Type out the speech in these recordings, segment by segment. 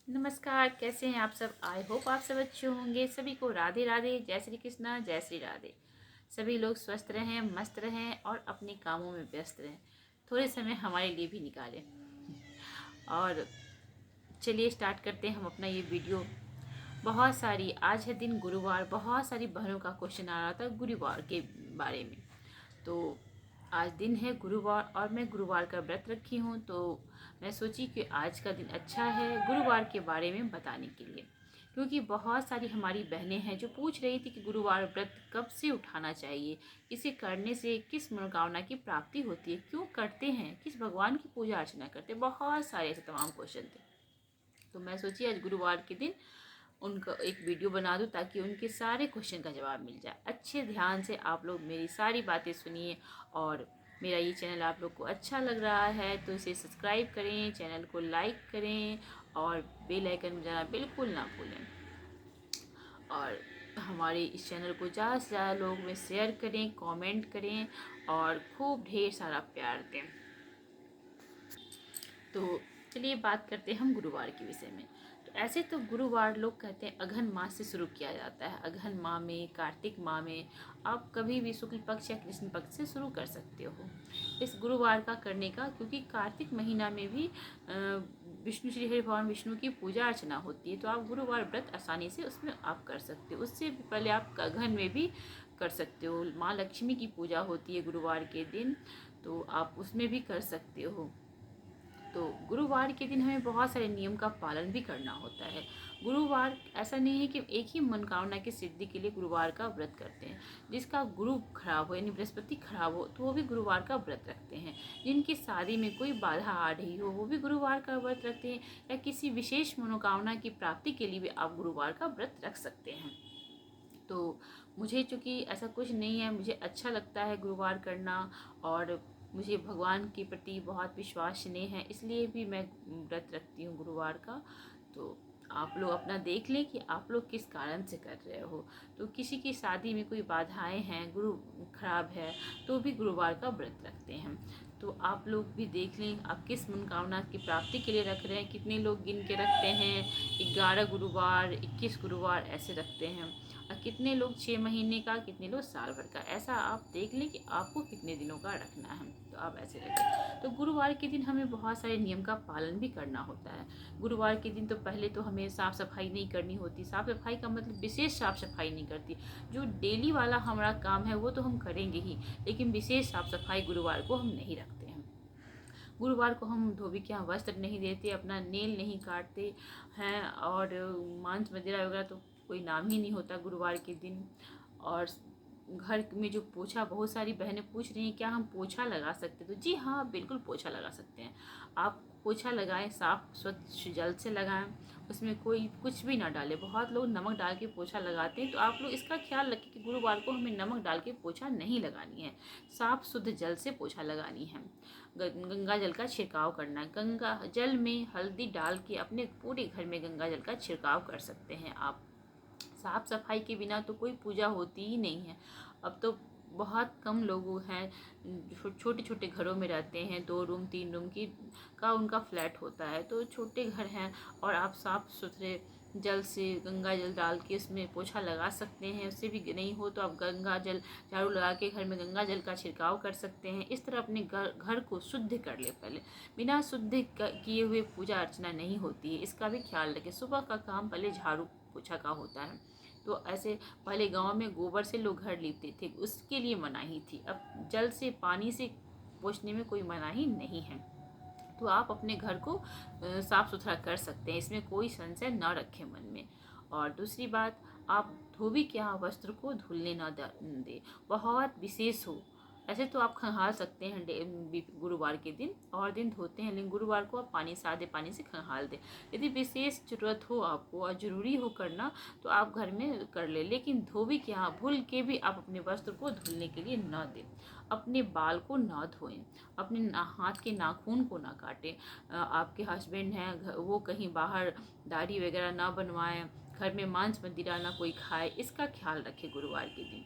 नमस्कार, कैसे हैं आप सब। आई होप आप सब अच्छे होंगे। सभी को राधे राधे, जय श्री कृष्णा, जय श्री राधे। सभी लोग स्वस्थ रहें, मस्त रहें और अपने कामों में व्यस्त रहें। थोड़े समय हमारे लिए भी निकालें। और चलिए स्टार्ट करते हैं हम अपना ये वीडियो। बहुत सारी, आज है दिन गुरुवार, बहुत सारी बहनों का क्वेश्चन आ रहा था गुरुवार के बारे में। तो आज दिन है गुरुवार और मैं गुरुवार का व्रत रखी हूँ, तो मैं सोची कि आज का दिन अच्छा है गुरुवार के बारे में बताने के लिए। क्योंकि बहुत सारी हमारी बहनें हैं जो पूछ रही थी कि गुरुवार व्रत कब से उठाना चाहिए, इसे करने से किस मनोकामना की प्राप्ति होती है, क्यों करते हैं, किस भगवान की पूजा अर्चना करते हैं, बहुत सारे ऐसे तमाम क्वेश्चन थे। तो मैं सोची आज गुरुवार के दिन उनका एक वीडियो बना दूँ ताकि उनके सारे क्वेश्चन का जवाब मिल जाए। अच्छे ध्यान से आप लोग मेरी सारी बातें सुनिए। और मेरा ये चैनल आप लोग को अच्छा लग रहा है तो इसे सब्सक्राइब करें, चैनल को लाइक करें और बेल आइकन बजाना बिल्कुल ना भूलें। और हमारे इस चैनल को ज़्यादा से ज़्यादा लोग में शेयर करें, कमेंट करें और खूब ढेर सारा प्यार दें। तो चलिए बात करते हैं हम गुरुवार के विषय में। तो ऐसे तो गुरुवार लोग कहते हैं अघन मास से शुरू किया जाता है। अघन माह में, कार्तिक माह में आप कभी भी शुक्ल पक्ष या कृष्ण पक्ष से शुरू कर सकते हो इस गुरुवार का करने का, क्योंकि कार्तिक महीना में भी विष्णु श्री हरि भगवान विष्णु की पूजा अर्चना होती है। तो आप गुरुवार व्रत आसानी से उसमें आप कर सकते हो। उससे भी पहले आप अघन में भी कर सकते हो। माँ लक्ष्मी की पूजा होती है गुरुवार के दिन, तो आप उसमें भी कर सकते हो। तो गुरुवार के दिन हमें बहुत सारे नियम का पालन भी करना होता है। गुरुवार ऐसा नहीं है कि एक ही मनोकामना की सिद्धि के लिए गुरुवार का व्रत करते हैं। जिसका गुरु खराब हो यानी बृहस्पति खराब हो तो वो भी गुरुवार का व्रत रखते हैं। जिनकी शादी में कोई बाधा आ रही हो वो भी गुरुवार का व्रत रखते हैं। या किसी विशेष मनोकामना की प्राप्ति के लिए भी आप गुरुवार का व्रत रख सकते हैं। तो मुझे चूँकि ऐसा कुछ नहीं है, मुझे अच्छा लगता है गुरुवार करना और मुझे भगवान के प्रति बहुत विश्वास स्नेह है, इसलिए भी मैं व्रत रखती हूँ गुरुवार का। तो आप लोग अपना देख लें कि आप लोग किस कारण से कर रहे हो। तो किसी की शादी में कोई बाधाएं हैं, गुरु खराब है, तो भी गुरुवार का व्रत रखते हैं। तो आप लोग भी देख लें आप किस मनोकामना की प्राप्ति के लिए रख रहे हैं। कितने लोग गिन के रखते हैं 11 गुरुवार, 21 गुरुवार ऐसे रखते हैं। और कितने लोग 6 महीने का, कितने लोग साल भर का। ऐसा आप देख लें कि आपको कितने दिनों का रखना है, तो आप ऐसे रखें। तो गुरुवार के दिन हमें बहुत सारे नियम का पालन भी करना होता है। गुरुवार के दिन तो पहले तो हमें साफ़ सफाई नहीं करनी होती। साफ़ सफाई का मतलब विशेष साफ़ सफाई नहीं करती। जो डेली वाला हमारा काम है वो तो हम करेंगे ही, लेकिन विशेष साफ़ सफाई गुरुवार को हम नहीं रखते हैं। गुरुवार को हम धोबी के यहाँ वस्त्र नहीं देते, अपना नेल नहीं काटते हैं और मांस वगैरह वगैरह तो कोई नाम ही नहीं होता गुरुवार के दिन। और घर में जो पोछा, बहुत सारी बहनें पूछ रही हैं क्या हम पोछा लगा सकते हैं, तो जी हाँ बिल्कुल पोछा लगा सकते हैं। आप पोछा लगाएं, साफ स्वच्छ जल से लगाएं, उसमें कोई कुछ भी ना डालें। बहुत लोग नमक डाल के पोछा लगाते हैं, तो आप लोग इसका ख्याल रखें कि गुरुवार को हमें नमक डाल के पोछा नहीं लगानी है, साफ शुद्ध जल से पोछा लगानी है। गंगा जल का छिड़काव करना है। गंगा जल में हल्दी डाल के अपने पूरे घर में गंगा जल का छिड़काव कर सकते हैं आप। साफ सफाई के बिना तो कोई पूजा होती ही नहीं है। अब तो बहुत कम लोग हैं छोटे छोटे घरों में रहते हैं, 2 रूम 3 रूम की का उनका फ्लैट होता है, तो छोटे घर हैं और आप साफ़ सुथरे जल से गंगा जल डाल के उसमें पोछा लगा सकते हैं। उससे भी नहीं हो तो आप गंगा जल झाड़ू लगा के घर में गंगा जल का छिड़काव कर सकते हैं। इस तरह अपने घर को शुद्ध कर ले। पहले बिना शुद्ध किए हुए पूजा अर्चना नहीं होती है, इसका भी ख्याल रखें। सुबह का काम पहले झाड़ू पोछा का होता है। तो ऐसे पहले गांव में गोबर से लोग घर लीपते थे, उसके लिए मनाही थी। अब जल से पानी से पोछने में कोई मनाही नहीं है। तो आप अपने घर को साफ़ सुथरा कर सकते हैं, इसमें कोई संशय न रखें मन में। और दूसरी बात, आप धोबी के यहाँ वस्त्र को धुलने न दें, बहुत विशेष हो। ऐसे तो आप खंगाल सकते हैं गुरुवार के दिन, और दिन धोते हैं, लेकिन गुरुवार को आप पानी सादे पानी से खंगाल दें। यदि विशेष ज़रूरत हो आपको और ज़रूरी हो करना तो आप घर में कर ले, लेकिन धोबी के यहाँ भूल के भी आप अपने वस्त्र को धुलने के लिए न दें। अपने बाल को न धोएं, अपने हाथ के नाखून को ना काटें। आपके हस्बैंड हैं वो कहीं बाहर दाढ़ी वगैरह ना बनवाएं, घर में मांस मदिरा ना कोई खाए, इसका ख्याल रखें गुरुवार के दिन।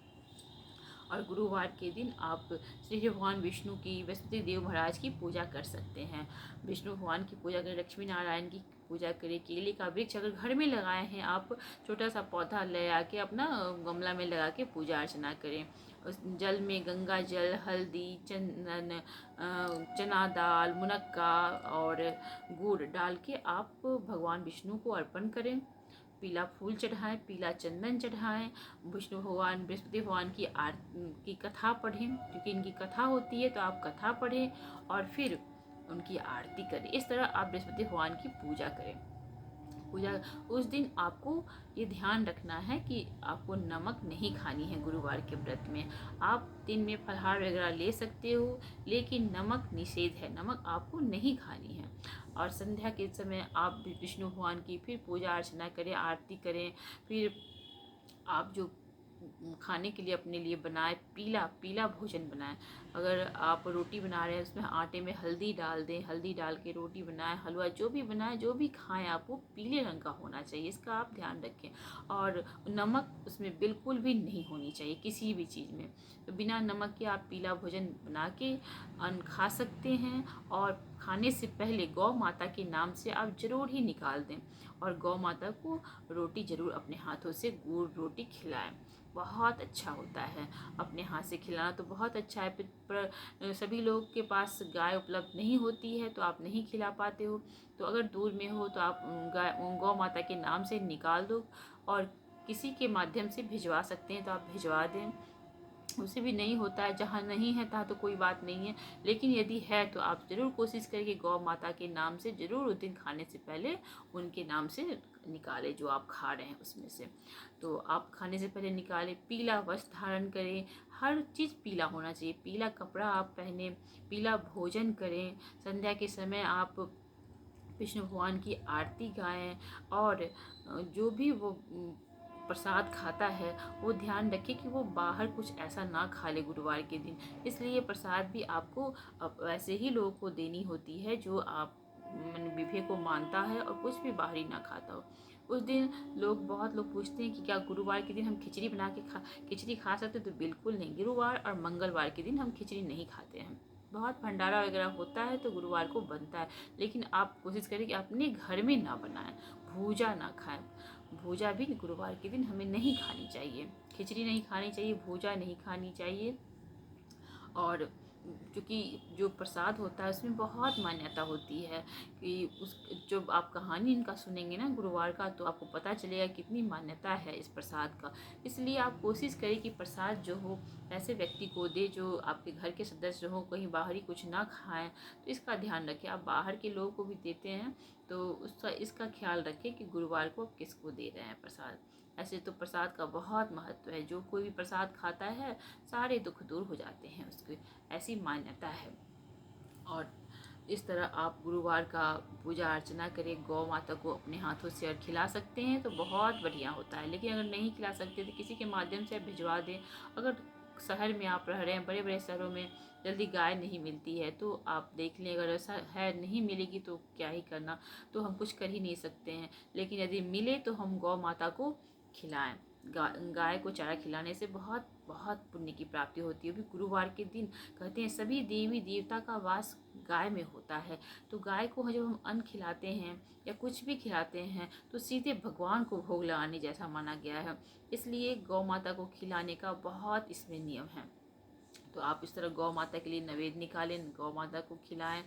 और गुरुवार के दिन आप श्री भगवान विष्णु की, बृहस्पति देव महाराज की पूजा कर सकते हैं। विष्णु भगवान की पूजा करें, लक्ष्मी नारायण की पूजा करें। केले का वृक्ष अगर घर में लगाए हैं आप, छोटा सा पौधा ले आके अपना गमला में लगा के पूजा अर्चना करें। उस जल में गंगा जल, हल्दी, चंदन, चना दाल, मुनक्का और गुड़ डाल के आप भगवान विष्णु को अर्पण करें। पीला फूल चढ़ाएं, पीला चंदन चढ़ाएं, विष्णु भगवान, बृहस्पति भगवान की कथा पढ़ें, क्योंकि इनकी कथा होती है तो आप कथा पढ़ें और फिर उनकी आरती करें। इस तरह आप बृहस्पति भगवान की पूजा करें। पूजा उस दिन आपको ये ध्यान रखना है कि आपको नमक नहीं खानी है गुरुवार के व्रत में। आप दिन में फलाहार वगैरह ले सकते हो, लेकिन नमक निषेध है, नमक आपको नहीं खानी है। और संध्या के समय आप विष्णु भगवान की फिर पूजा अर्चना करें, आरती करें। फिर आप जो खाने के लिए अपने लिए बनाए, पीला भोजन बनाएं। अगर आप रोटी बना रहे हैं उसमें आटे में हल्दी डाल दें, हल्दी डाल के रोटी बनाएं, हलवा जो भी बनाएं, जो भी खाएं आप वो पीले रंग का होना चाहिए, इसका आप ध्यान रखें। और नमक उसमें बिल्कुल भी नहीं होनी चाहिए किसी भी चीज़ में। तो बिना नमक के आप पीला भोजन बना के अन्न खा सकते हैं। और खाने से पहले गौ माता के नाम से आप ज़रूर ही निकाल दें और गौ माता को रोटी ज़रूर अपने हाथों से गुड़ रोटी खिलाएं। बहुत अच्छा होता है, अपने हाथ से खिलाना तो बहुत अच्छा है। पर सभी लोग के पास गाय उपलब्ध नहीं होती है तो आप नहीं खिला पाते हो, तो अगर दूर में हो तो आप गौ माता के नाम से निकाल दो और किसी के माध्यम से भिजवा सकते हैं तो आप भिजवा दें। उससे भी नहीं होता है, जहाँ नहीं है तहाँ तो कोई बात नहीं है, लेकिन यदि है तो आप ज़रूर कोशिश करें कि गौ माता के नाम से ज़रूर उस दिन खाने से पहले उनके नाम से निकालें जो आप खा रहे हैं उसमें से। तो आप खाने से पहले निकालें, पीला वस्त्र धारण करें, हर चीज़ पीला होना चाहिए, पीला कपड़ा आप पहने, पीला भोजन करें। संध्या के समय आप विष्णु भगवान की आरती गाएं और जो भी वो प्रसाद खाता है वो ध्यान रखे कि वो बाहर कुछ ऐसा ना खा ले गुरुवार के दिन। इसलिए प्रसाद भी आपको वैसे ही लोगों को देनी होती है जो आप विभे को मानता है और कुछ भी बाहरी ना खाता हो। उस दिन बहुत लोग पूछते हैं कि क्या गुरुवार के दिन हम खिचड़ी बना के खिचड़ी खा सकते? तो बिल्कुल नहीं, गुरुवार और मंगलवार के दिन हम खिचड़ी नहीं खाते हैं। बहुत भंडारा वगैरह होता है तो गुरुवार को बनता है, लेकिन आप कोशिश करें कि अपने घर में ना बनाएं, भूजा ना खाएं। भूजा भी गुरुवार के दिन हमें नहीं खानी चाहिए, खिचड़ी नहीं खानी चाहिए, भूजा नहीं खानी चाहिए। और क्योंकि जो प्रसाद होता है उसमें बहुत मान्यता होती है कि उस जब आप कहानी इनका सुनेंगे ना गुरुवार का तो आपको पता चलेगा कितनी मान्यता है इस प्रसाद का। इसलिए आप कोशिश करें कि प्रसाद जो हो ऐसे व्यक्ति को दे जो आपके घर के सदस्य हो, कहीं बाहरी कुछ ना खाएं। तो इसका ध्यान रखें। आप बाहर के लोगों को भी देते हैं तो इसका ख्याल रखें कि गुरुवार को आप किसको दे रहे हैं प्रसाद। ऐसे तो प्रसाद का बहुत महत्व है, जो कोई भी प्रसाद खाता है सारे दुख दूर हो जाते हैं उसके, ऐसी मान्यता है। और इस तरह आप गुरुवार का पूजा अर्चना करें, गौ माता को अपने हाथों से और खिला सकते हैं तो बहुत बढ़िया होता है। लेकिन अगर नहीं खिला सकते तो किसी के माध्यम से भिजवा दें। अगर शहर में आप रह रहे हैं, बड़े बड़े शहरों में जल्दी गाय नहीं मिलती है तो आप देख लें, अगर ऐसा है नहीं मिलेगी तो क्या ही करना, तो हम कुछ कर ही नहीं सकते हैं। लेकिन यदि मिले तो हम गौ माता को खिलाएं। गाय को चारा खिलाने से बहुत बहुत पुण्य की प्राप्ति होती है। भी गुरुवार के दिन कहते हैं सभी देवी देवता का वास गाय में होता है, तो गाय को जब हम अन्न खिलाते हैं या कुछ भी खिलाते हैं तो सीधे भगवान को भोग लगाने जैसा माना गया है। इसलिए गौ माता को खिलाने का बहुत इसमें नियम है। तो आप इस तरह गौ माता के लिए नैवेद्य निकालें, गौ माता को खिलाएं।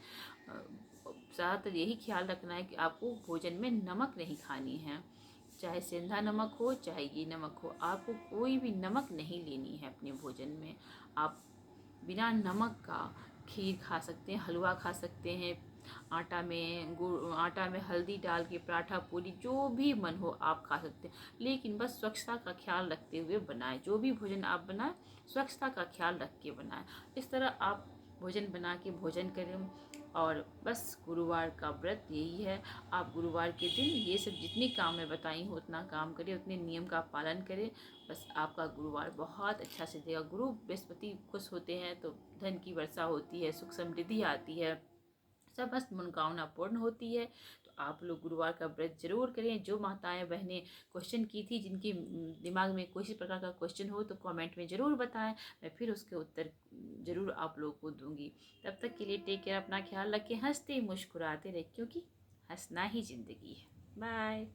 ज़्यादातर यही ख्याल रखना है कि आपको भोजन में नमक नहीं खानी है, चाहे सेंधा नमक हो चाहे ये नमक हो, आपको कोई भी नमक नहीं लेनी है अपने भोजन में। आप बिना नमक का खीर खा सकते हैं, हलवा खा सकते हैं, आटा में हल्दी डाल के पराठा पूरी जो भी मन हो आप खा सकते हैं। लेकिन बस स्वच्छता का ख्याल रखते हुए बनाएं, जो भी भोजन आप बनाएं स्वच्छता का ख्याल रख के बनाएं। इस तरह आप भोजन बना के भोजन करें। और बस गुरुवार का व्रत यही है। आप गुरुवार के दिन ये सब जितनी काम मैं बताई हूँ उतना काम करें, उतने नियम का पालन करें। बस आपका गुरुवार बहुत अच्छा से देगा। गुरु बृहस्पति खुश होते हैं तो धन की वर्षा होती है, सुख समृद्धि आती है, सब बस मनोकामना पूर्ण होती है। तो आप लोग गुरुवार का व्रत जरूर करें। जो माताएं बहनें क्वेश्चन की थी, जिनकी दिमाग में कोई प्रकार का क्वेश्चन हो, तो कमेंट में ज़रूर बताएं, मैं फिर उसके उत्तर ज़रूर आप लोगों को दूंगी। तब तक के लिए टेक केयर, अपना ख्याल रखें, हंसते मुस्कुराते रहें, क्योंकि हंसना ही ज़िंदगी है। बाय।